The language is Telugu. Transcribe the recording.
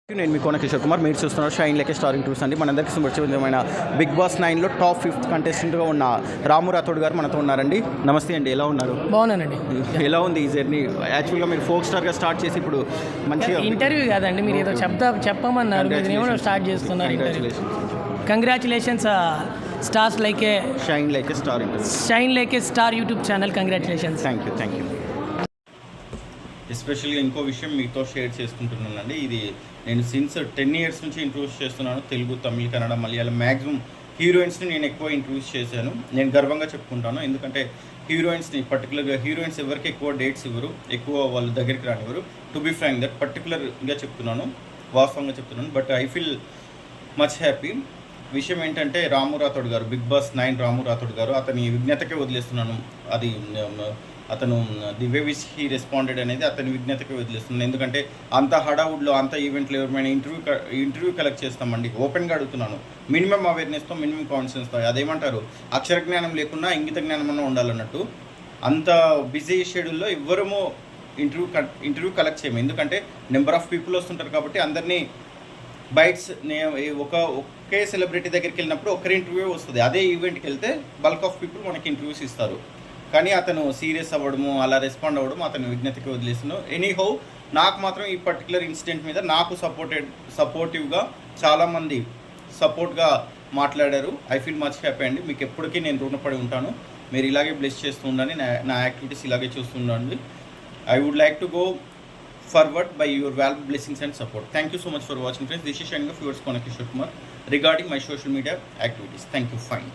నేను మీ కోన కిషోర్ కుమార్. మీరు చూస్తున్నారు షైన్ లైక్ స్టారింగ్ టూర్స్ అండి. మనందరికీ సుపరిచితమైన బిగ్ బాస్ 9లో టాప్ 5th కంటెస్టెంట్గా ఉన్న రాము రాథోడ్ గారు మనతో ఉన్నారండి. నమస్తే అండి, ఎలా ఉన్నారు? బాగున్నానండి. ఎలా ఉంది ఈ జర్నీ? యాక్చువల్గా మీరు ఫోక్ స్టార్గా స్టార్ట్ చేసి ఇప్పుడు మంచిగా ఇంటర్వ్యూ కాదండి, మీరు ఏదో చెప్పమన్నారు, మీరు స్టార్ట్ చేస్తున్నారు. Congratulations stars like a shine like a star YouTube channel. Congratulations. Thank you. ఎస్పెషల్గా ఇంకో విషయం మీతో షేర్ చేసుకుంటున్నానండి. ఇది నేను సిన్స్ 10 years నుంచి ఇంట్రొడ్యూస్ చేస్తున్నాను. తెలుగు, తమిళ్, కన్నడ, మలయాళం మ్యాక్సిమం హీరోయిన్స్ని నేను ఎక్కువ ఇంట్రొడ్యూస్ చేశాను. నేను గర్వంగా చెప్పుకుంటాను. ఎందుకంటే హీరోయిన్స్ని పర్టికులర్గా హీరోయిన్స్ ఎవరికి ఎక్కువ డేట్స్ ఇవ్వరు, ఎక్కువ వాళ్ళ దగ్గరికి రానివ్వరు. టు బి ఫ్రాంక్ దట్ పర్టికులర్గా చెప్తున్నాను, వాస్తవంగా చెప్తున్నాను. But I feel much happy. విషయం ఏంటంటే రాము రాథోడ్ గారు, బిగ్ బాస్ 9 రాము రాథోడ్ గారు, అతని విజ్ఞతకే వదిలేస్తున్నాను. అది అతను the way which he responded అనేది అతని విజ్ఞతకే వదిలేస్తున్నాను. ఎందుకంటే అంత హడావుడ్లో, అంత ఈవెంట్లో ఎవరైనా ఇంటర్వ్యూ కలెక్ట్ చేస్తామండి. ఓపెన్గా అడుగుతున్నాను. మినిమం అవేర్నెస్తో, మినిమం కాన్ఫిడెన్స్తో, అదేమంటారు, అక్షర జ్ఞానం లేకున్నా ఇంగిత జ్ఞానం అన్న ఉండాలన్నట్టు. అంత బిజీ షెడ్యూల్లో ఎవ్వరము ఇంటర్వ్యూ కలెక్ట్ చేయము. ఎందుకంటే నెంబర్ ఆఫ్ పీపుల్ వస్తుంటారు కాబట్టి అందరినీ బైట్స్ ఒకే సెలబ్రిటీ దగ్గరికి వెళ్ళినప్పుడు ఒకరి ఇంటర్వ్యూ వస్తుంది. అదే ఈవెంట్కి వెళ్తే బల్క్ ఆఫ్ పీపుల్ మనకి ఇంటర్వ్యూస్ ఇస్తారు. కానీ అతను సీరియస్ అవ్వడము, అలా రెస్పాండ్ అవ్వడం అతను విజ్ఞతకి వదిలేస్తున్నాను. ఎనీహౌ నాకు మాత్రం ఈ పర్టికులర్ ఇన్సిడెంట్ మీద నాకు సపోర్టివ్గా చాలామంది సపోర్ట్గా మాట్లాడారు. ఐ ఫీల్ మచ్ హ్యాపీ అండి. మీకు ఎప్పటికీ నేను రుణపడి ఉంటాను. మీరు ఇలాగే బ్లెస్ చేస్తూ ఉండండి, నా యాక్టివిటీస్ ఇలాగే చూస్తూ ఉండండి. I would like to go forward by your valuable blessings and support. Thank you so much for watching, friends. This is Shanga, viewers Kona Kishore Kumar, regarding my social media activities. Thank you. Fine.